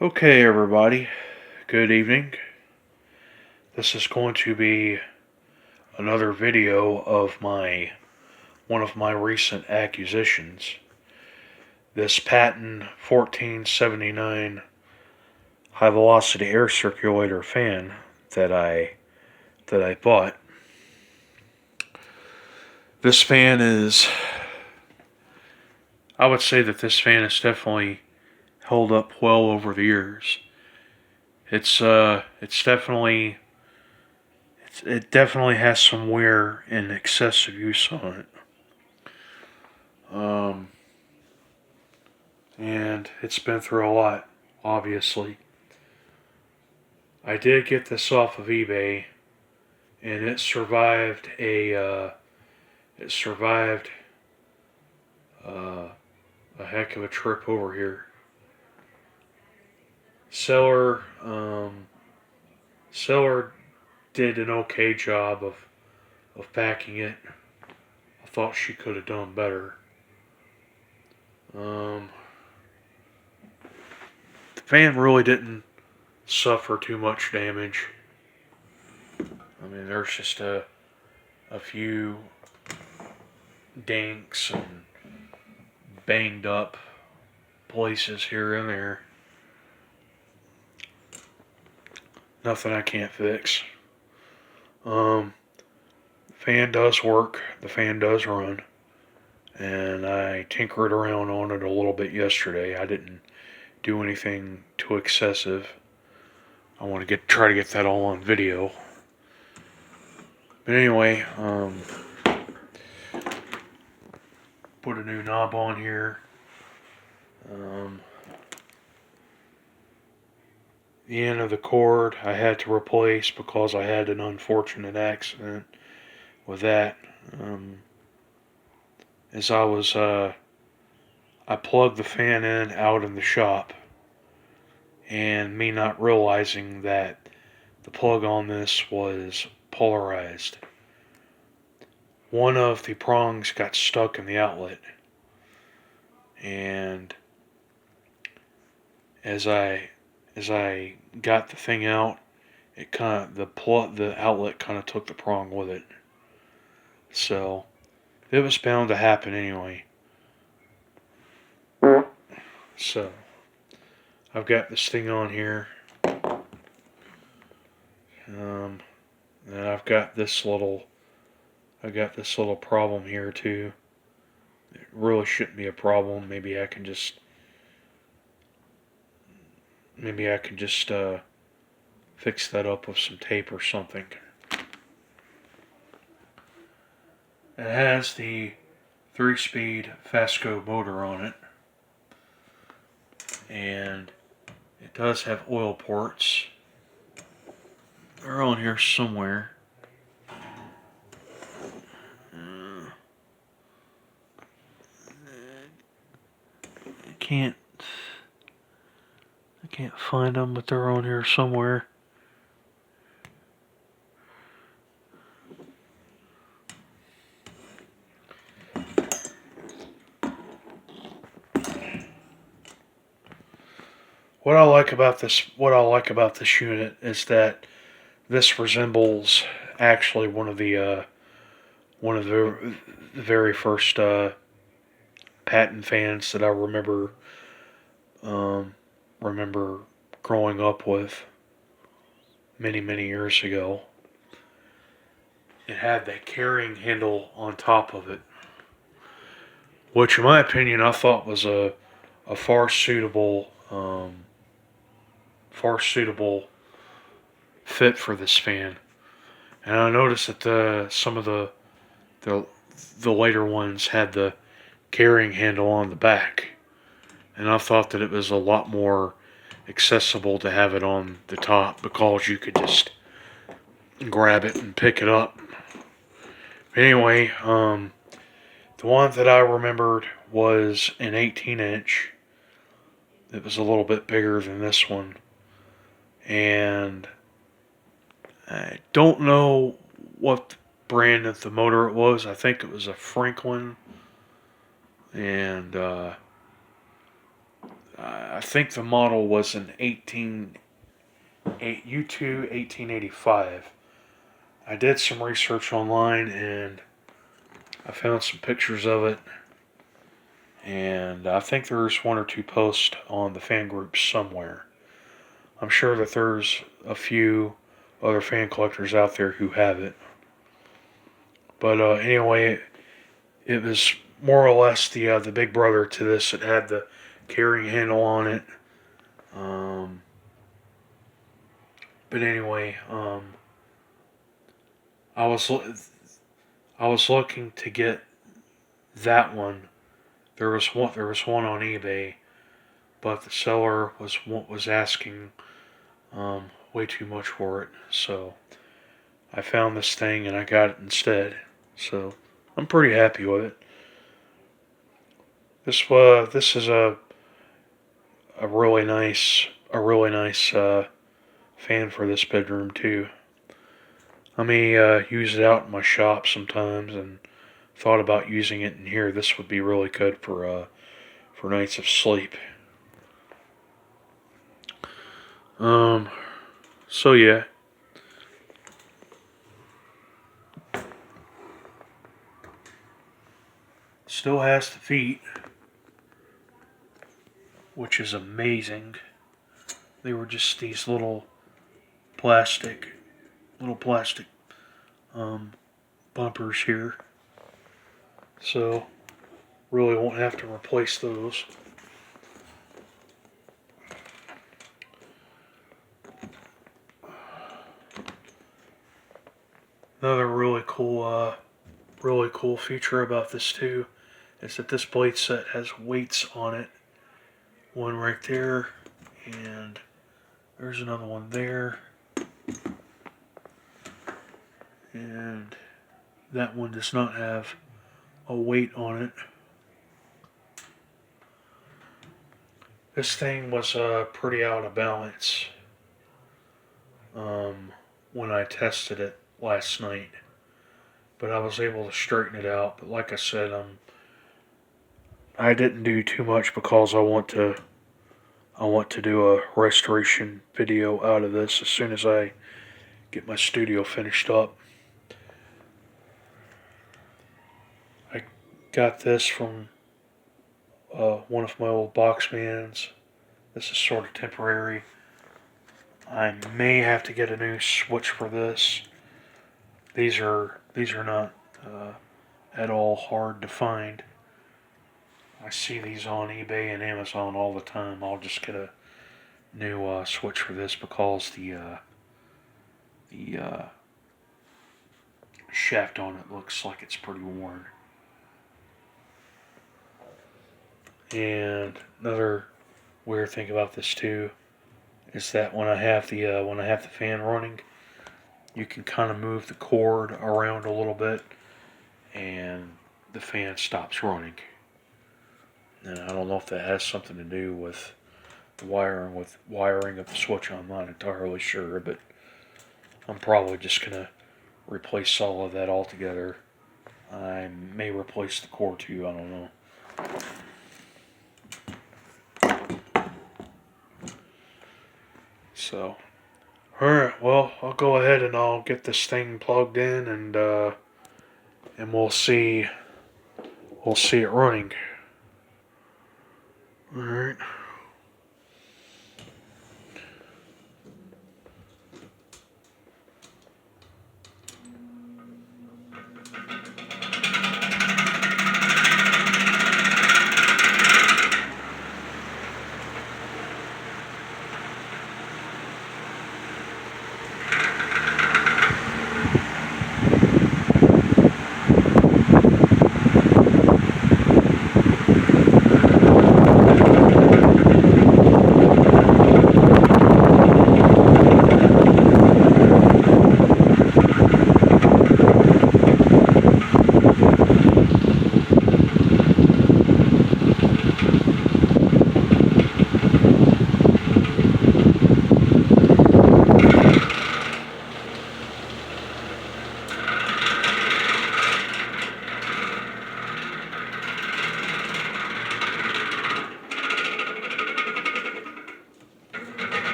Okay, everybody, good evening. This is going to be another video of one of my recent acquisitions. This Patton 1479 high velocity air circulator fan that I bought. This fan I would say that this fan has definitely held up well over the years. It definitely has some wear and excessive use on it. And it's been through a lot, obviously. I did get this off of eBay, and it survived a heck of a trip over here. Seller did an okay job of packing it. I thought she could have done better. The fan really didn't suffer too much damage. I mean, there's just a few dinks and banged up places here and there. Nothing I can't fix. The fan does work. The fan does run. And I tinkered around on it a little bit yesterday. I didn't do anything too excessive. I want to try to get that all on video. But anyway, put a new knob on here. The end of the cord I had to replace because I had an unfortunate accident with that. As I plugged the fan in out in the shop, and me not realizing that the plug on this was polarized. One of the prongs got stuck in the outlet, and as I got the thing out, the outlet kind of took the prong with it. So it was bound to happen anyway. So I've got this thing on here. And I've got this little problem here too. It really shouldn't be a problem. Maybe I can just fix that up with some tape or something. It has the 3-speed Fasco motor on it, and it does have oil ports. They're on here somewhere. I can't find them, but they're on here somewhere. What I like about this unit is that this resembles actually one of the very first Patton fans that I remember growing up with many years ago. It had that carrying handle on top of it, which in my opinion I thought was a far suitable fit for this fan. And I noticed that some of the later ones had the carrying handle on the back, and I thought that it was a lot more accessible to have it on the top because you could just grab it and pick it up. Anyway, the one that I remembered was an 18-inch. It was a little bit bigger than this one, and I don't know what brand of the motor it was. I think it was a Franklin, and I I think the model was an U2 1885. I did some research online and I found some pictures of it, and I think there's one or two posts on the fan groups somewhere. I'm sure that there's a few other fan collectors out there who have it. But anyway, it was more or less the big brother to this. It had the carrying handle on it. But anyway, I was looking to get that one. There was one on eBay, but the seller was asking way too much for it. So I found this thing and I got it instead. So I'm pretty happy with it. This is a really nice fan for this bedroom too. I may use it out in my shop sometimes, and thought about using it in here. This would be really good for nights of sleep. So yeah. Still has the feet, which is amazing. They were just these little plastic bumpers here. So really won't have to replace those. Another really cool feature about this too is that this blade set has weights on it. One right there, and there's another one there, and that one does not have a weight on it. This thing was pretty out of balance when I tested it last night, but I was able to straighten it out. But like I said, I didn't do too much because I want to do a restoration video out of this as soon as I get my studio finished up. I got this from one of my old Boxmans. This is sort of temporary. I may have to get a new switch for this. These are not at all hard to find. I see these on eBay and Amazon all the time. I'll just get a new switch for this because the shaft on it looks like it's pretty worn. And another weird thing about this too is that when I have the fan running, you can kind of move the cord around a little bit, and the fan stops running. And I don't know if that has something to do with the wiring of the switch. I'm not entirely sure, but I'm probably just gonna replace all of that altogether. I may replace the core too. I don't know. So, alright, well, I'll go ahead and I'll get this thing plugged in, and we'll see it running. Alright.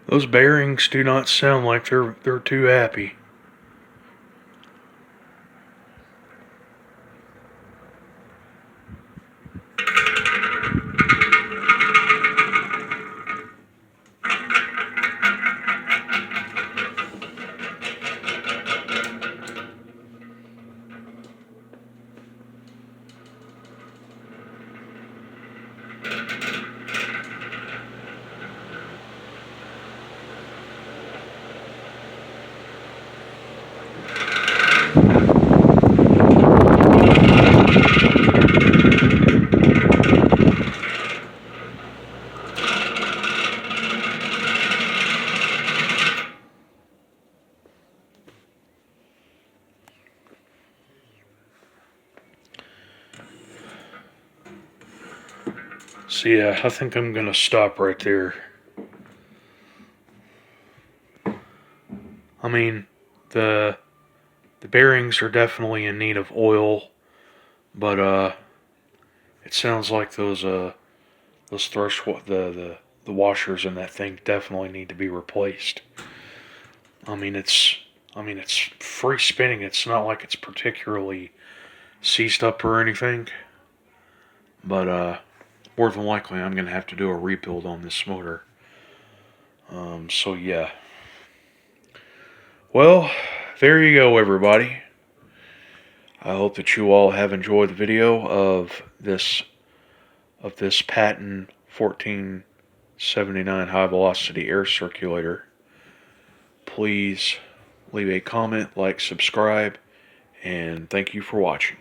Those bearings do not sound like they're too happy. So yeah, I think I'm gonna stop right there. I mean, the bearings are definitely in need of oil, but it sounds like those the washers in that thing definitely need to be replaced. I mean, it's free spinning. It's not like it's particularly seized up or anything, but more than likely I'm gonna have to do a rebuild on this motor. So yeah. Well, there you go, everybody. I hope that you all have enjoyed the video of this Patton 1479 high velocity air circulator. Please leave a comment, like, subscribe, and thank you for watching.